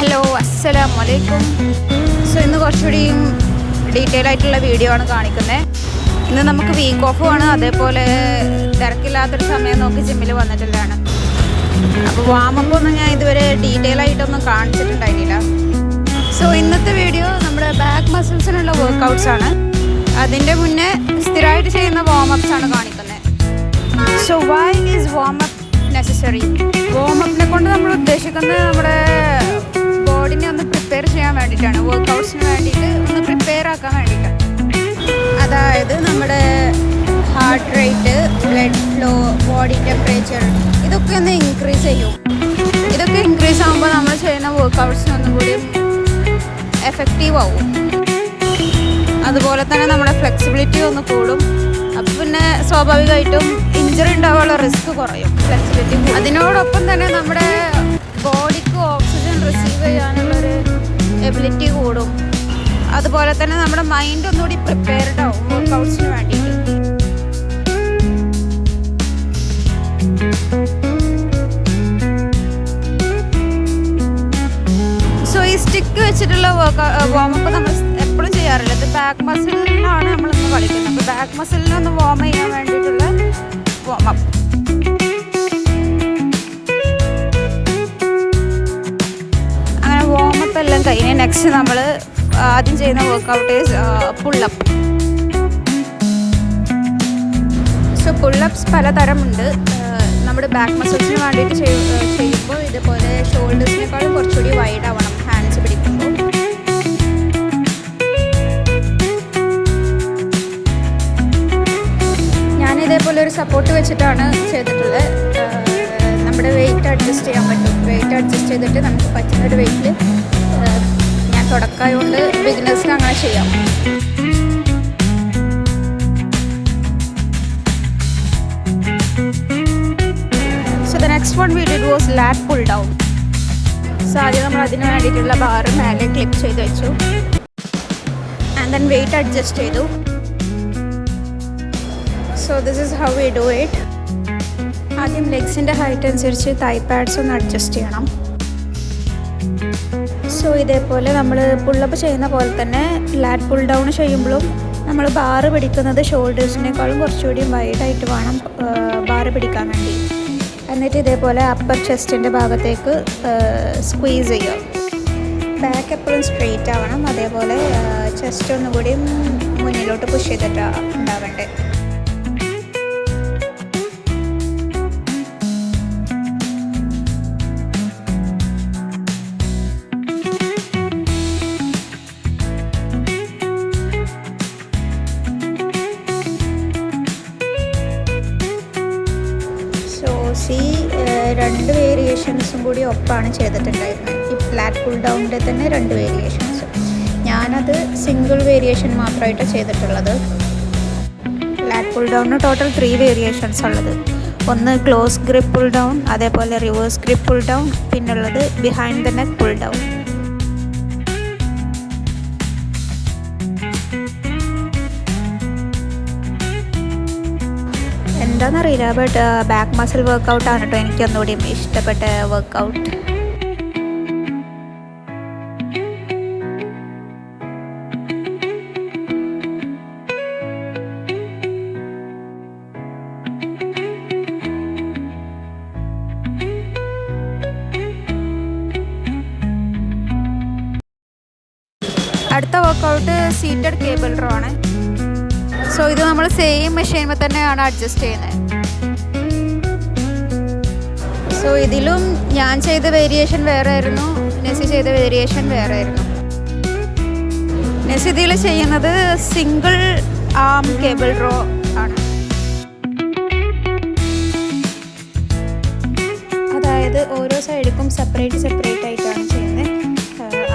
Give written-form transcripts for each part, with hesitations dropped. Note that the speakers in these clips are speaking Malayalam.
ഹലോ, അസ്സലാമു അലൈക്കും. സോ ഇന്ന് കുറച്ചുകൂടിയും ഡീറ്റെയിൽ ആയിട്ടുള്ള വീഡിയോ ആണ് കാണിക്കുന്നത്. ഇന്ന് നമുക്ക് വീക്ക് ഓഫും ആണ്, അതേപോലെ തിരക്കില്ലാത്തൊരു സമയം നോക്കി ജിമ്മിൽ വന്നിട്ടുള്ളതാണ്. അപ്പോൾ വാമപ്പ് ഒന്നും ഞാൻ ഇതുവരെ ഡീറ്റെയിൽ ആയിട്ടൊന്നും കാണിച്ചിട്ടുണ്ടായിരുന്നില്ല. സോ ഇന്നത്തെ വീഡിയോ നമ്മുടെ ബാക്ക് മസിൽസിനുള്ള വർക്കൗട്ട്സ് ആണ്. അതിൻ്റെ മുന്നേ സ്ഥിരമായിട്ട് ചെയ്യുന്ന വാമപ്സ് ആണ് കാണിക്കുന്നത്. So why is warmup necessary? വാമപ്പിനെ കൊണ്ട് നമ്മൾ ഉദ്ദേശിക്കുന്നത് നമ്മുടെ ബോഡിനെ ഒന്ന് പ്രിപ്പയർ ചെയ്യാൻ വേണ്ടിയിട്ടാണ്, വർക്കൗട്ട്സിന് വേണ്ടിയിട്ട് ഒന്ന് പ്രിപ്പയർ ആക്കാൻ വേണ്ടിയിട്ടാണ്. അതായത് നമ്മുടെ heart rate, blood flow, body temperature ഇതൊക്കെ ഒന്ന് ഇൻക്രീസ് ചെയ്യും. ഇതൊക്കെ ഇൻക്രീസ് ആകുമ്പോൾ നമ്മൾ ചെയ്യുന്ന വർക്കൗട്ട്സിനൊന്നും കൂടി എഫക്റ്റീവ് ആവും. അതുപോലെ തന്നെ നമ്മുടെ ഫ്ലെക്സിബിലിറ്റി ഒന്ന് കൂടും. അപ്പോൾ പിന്നെ സ്വാഭാവികമായിട്ടും ഇഞ്ചറി ഉണ്ടാവാനുള്ള റിസ്ക് കുറയും, ഫ്ലെക്സിബിലിറ്റി. അതിനോടൊപ്പം തന്നെ നമ്മുടെ ബോഡിക്ക് ഓക്സിജൻ റിസീവ് ചെയ്യാനുള്ളൊരു എബിലിറ്റി കൂടും. അതുപോലെ തന്നെ നമ്മുടെ മൈൻഡ് ഒന്നുകൂടി പ്രിപ്പയർഡ് ആവും വർക്കൗട്ട്സിന് വേണ്ടിയിട്ട്. സോ ഈ സ്റ്റിക്ക് വെച്ചിട്ടുള്ള വാമപ്പ് നമ്മൾ എപ്പോഴും ചെയ്യാറില്ല. ഇത് ബാക്ക് മസിലിനാണ് നമ്മളിന്ന് കളിക്കുന്നത്. അപ്പോൾ ബാക്ക് മസിലിനൊന്ന് വാം ചെയ്യാൻ വേണ്ടിയിട്ടുള്ള വാമപ്പ്. അങ്ങനെ വാമപ്പ് എല്ലാം കഴിഞ്ഞ് നെക്സ്റ്റ് നമ്മൾ ആദ്യം ചെയ്യുന്ന workout is pullup. So pullups പലതരമുണ്ട്. നമ്മുടെ ബാക്ക് മസിൽസിന് വേണ്ടിയിട്ട് ചെയ്യുമ്പോൾ ഇതുപോലെ ഷോൾഡേഴ്സിനേക്കാളും കുറച്ചുകൂടി വൈഡ് ആവണം ഹാൻഡ്സ് പിടിക്കുമ്പോൾ. ഞാനിതേപോലെ ഒരു സപ്പോർട്ട് വെച്ചിട്ടാണ് ചെയ്തിട്ടുള്ളത്. നമ്മുടെ വെയിറ്റ് അഡ്ജസ്റ്റ് ചെയ്യാൻ പറ്റും. വെയിറ്റ് അഡ്ജസ്റ്റ് ചെയ്തിട്ട് നമുക്ക് പറ്റുന്ന ഒരു വെയിറ്റിൽ, ഞാൻ തുടക്കമായതുകൊണ്ട് ബിഗിനേഴ്സിന് അങ്ങനെ ചെയ്യാം. The next one we did was lat pull down. So ആദ്യം നമ്മൾ അതിന് വേണ്ടിയിട്ടുള്ള ബാർ മേലെ ക്ലിപ്പ് ചെയ്ത് വെച്ചു. ആൻഡ് ദെൻ വെയിറ്റ് അഡ്ജസ്റ്റ് ചെയ്തു. So this is how we do it. ആദ്യം ലെഗ്സിൻ്റെ ഹൈറ്റ് അനുസരിച്ച് തൈ പാഡ്സ് ഒന്ന് അഡ്ജസ്റ്റ് ചെയ്യണം. സോ ഇതേപോലെ നമ്മൾ പുള്ളപ്പ് ചെയ്യുന്ന പോലെ തന്നെ ലാറ്റ് പുൾ ഡൗൺ ചെയ്യുമ്പോഴും നമ്മൾ ബാറ് പിടിക്കുന്നത് ഷോൾഡേഴ്സിനേക്കാളും കുറച്ചുകൂടി വൈഡായിട്ട് വേണം ബാറ് പിടിക്കാൻ വേണ്ടി. എന്നിട്ട് ഇതേപോലെ അപ്പർ ചെസ്റ്റിൻ്റെ ഭാഗത്തേക്ക് സ്ക്വീസ് ചെയ്യുക. ബാക്ക് എപ്പോഴും സ്ട്രെയിറ്റ് ആവണം. അതേപോലെ ചെസ്റ്റ് ഒന്നുകൂടി മുന്നിലോട്ട് പുഷ് ചെയ്തിട്ടാണ് ഉണ്ടാവേണ്ടത്. രണ്ട് വേരിയേഷൻസും കൂടി ഒപ്പാണ് ചെയ്തിട്ടുണ്ടായിരുന്നത്. ഈ ഫ്ലാറ്റ് പുൾ ഡൗണിൻ്റെ തന്നെ രണ്ട് വേരിയേഷൻസ്. ഞാനത് സിംഗിൾ വേരിയേഷൻ മാത്രമായിട്ടാണ് ചെയ്തിട്ടുള്ളത്. ഫ്ലാറ്റ് പുൾ ഡൗണിന് ടോട്ടൽ 3 വേരിയേഷൻസ് ഉള്ളത്. ഒന്ന് ക്ലോസ് ഗ്രിപ്പ് പുൾ ഡൗൺ, അതേപോലെ റിവേഴ്സ് ഗ്രിപ്പ് പുൾ ഡൗൺ, പിന്നുള്ളത് behind the neck pull down. എന്താണെന്നറിയില്ല, ബട്ട് ബാക്ക് മസിൽ വർക്കൗട്ടാണ് കേട്ടോ എനിക്കൊന്നുകൂടി ഇഷ്ടപ്പെട്ട വർക്കൗട്ട്. അടുത്ത വർക്കൗട്ട് സീറ്റഡ് കേബിൾ റോ ആണ്. സോ ഇത് നമ്മൾ സെയിം മെഷീനിൽ തന്നെയാണ് അഡ്ജസ്റ്റ് ചെയ്യുന്നത്. സോ ഇതിലും ഞാൻ ചെയ്ത വേരിയേഷൻ വേറെ ആയിരുന്നു, നെസി ചെയ്ത വേരിയേഷൻ വേറെ ആയിരുന്നു. നെസി ഇതിൽ ചെയ്യുന്നത് സിംഗിൾ ആം കേബിൾ റോ ആണ്. അതായത് ഓരോ സൈഡിലും സെപ്പറേറ്റ് ആയിട്ടാണ് ചെയ്യുന്നത്.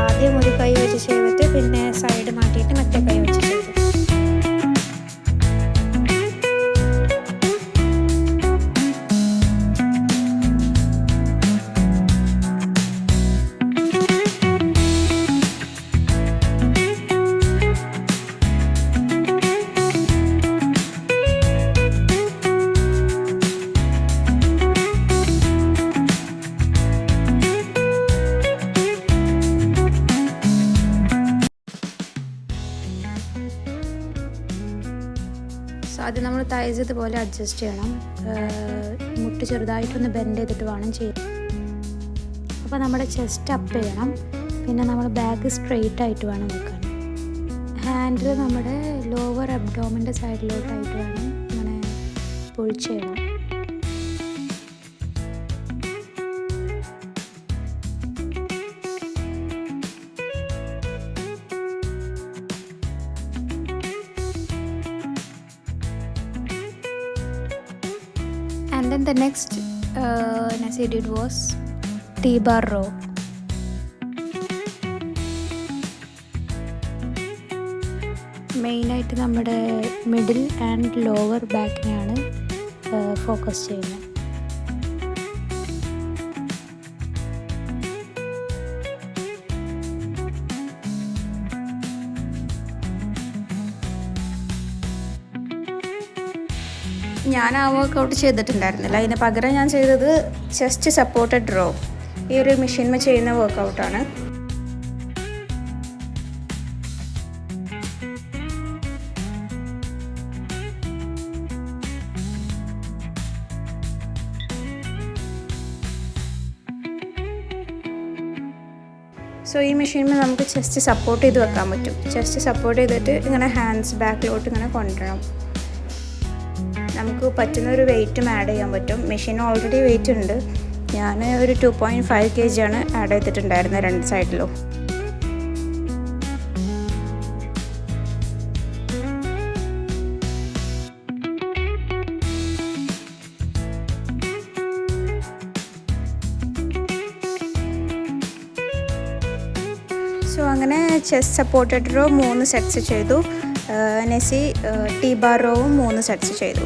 ആദ്യം ഒരു കൈ വെച്ച് ചെയ്തിട്ട് പിന്നെ സൈഡ് മാറ്റിയിട്ട് മറ്റേ കൈ വെച്ച് ചെയ്തു. അത് നമ്മൾ തൈസ് ഇതുപോലെ അഡ്ജസ്റ്റ് ചെയ്യണം. മുട്ട് ചെറുതായിട്ടൊന്ന് ബെൻഡ് ചെയ്തിട്ട് വേണം ചെയ്യാൻ. അപ്പോൾ നമ്മുടെ ചെസ്റ്റ് അപ്പ് ചെയ്യണം. പിന്നെ നമ്മൾ ബാക്ക് സ്ട്രെയിറ്റ് ആയിട്ട് വേണം വെക്കാൻ. ഹാൻഡിൽ നമ്മുടെ ലോവർ അബ്ഡോമിൻ്റെ സൈഡിലോട്ടായിട്ട് വേണം ഇങ്ങനെ പുൾ ചെയ്യണം. And then the next Nasi did was T-bar row. മെയിനായിട്ട് നമ്മുടെ മിഡിൽ ആൻഡ് ലോവർ ബാക്കിനെയാണ് ഫോക്കസ് ചെയ്യുന്നത്. ഞാൻ ആ വർക്കൗട്ട് ചെയ്തിട്ടുണ്ടായിരുന്നില്ല. അതിന് പകരം ഞാൻ ചെയ്തത് ചെസ്റ്റ് സപ്പോർട്ടഡ് റോ, ഈ ഒരു മെഷീനിൽ ചെയ്യുന്ന വർക്കൗട്ടാണ്. സോ ഈ മെഷീനിൽ നമുക്ക് ചെസ്റ്റ് സപ്പോർട്ട് ചെയ്ത് വെക്കാൻ പറ്റും. ചെസ്റ്റ് സപ്പോർട്ട് ചെയ്തിട്ട് ഇങ്ങനെ ഹാൻഡ്സ് ബാക്കിലോട്ട് ഇങ്ങനെ കൊണ്ടുവരണം. നമുക്ക് പറ്റുന്നൊരു വെയിറ്റും ആഡ് ചെയ്യാൻ പറ്റും. മെഷീൻ ഓൾറെഡി വെയിറ്റ് ഉണ്ട്. ഞാൻ ഒരു 2.5 kg ആണ് ആഡ് ചെയ്തിട്ടുണ്ടായിരുന്നത് രണ്ട് സൈഡിലും. സോ അങ്ങനെ ചെസ്റ്റ് സപ്പോർട്ടഡ് റോ 3 സെറ്റ്സ് ചെയ്തു. നെസി T-bar റോവും 3 സെറ്റ്സ് ചെയ്തു.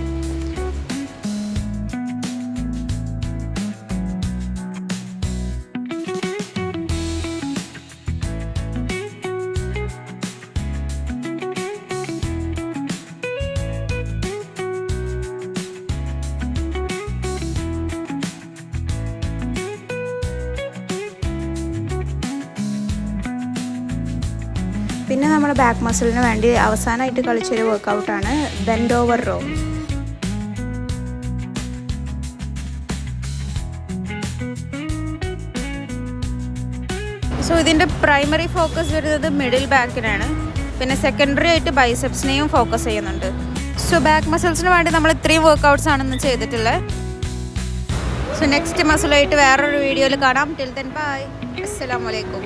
പിന്നെ നമ്മുടെ ബാക്ക് മസിലിന് വേണ്ടി അവസാനമായിട്ട് കളിച്ചൊരു വർക്കൗട്ടാണ് ബെൻഡ് ഓവർ റോ. സോ ഇതിൻ്റെ പ്രൈമറി ഫോക്കസ് വരുന്നത് മിഡിൽ ബാക്കിനാണ്. പിന്നെ സെക്കൻഡറി ആയിട്ട് ബൈസെപ്സിനെയും ഫോക്കസ് ചെയ്യുന്നുണ്ട്. സോ ബാക്ക് മസിൽസിന് വേണ്ടി നമ്മൾ ഇത്രയും വർക്കൗട്ട്സ് ആണെന്ന് ചെയ്തിട്ടുള്ളത്. സോ നെക്സ്റ്റ് മസിലായിട്ട് വേറൊരു വീഡിയോയിൽ കാണാം. Till then bye. അസ്സലാമു അലൈക്കും.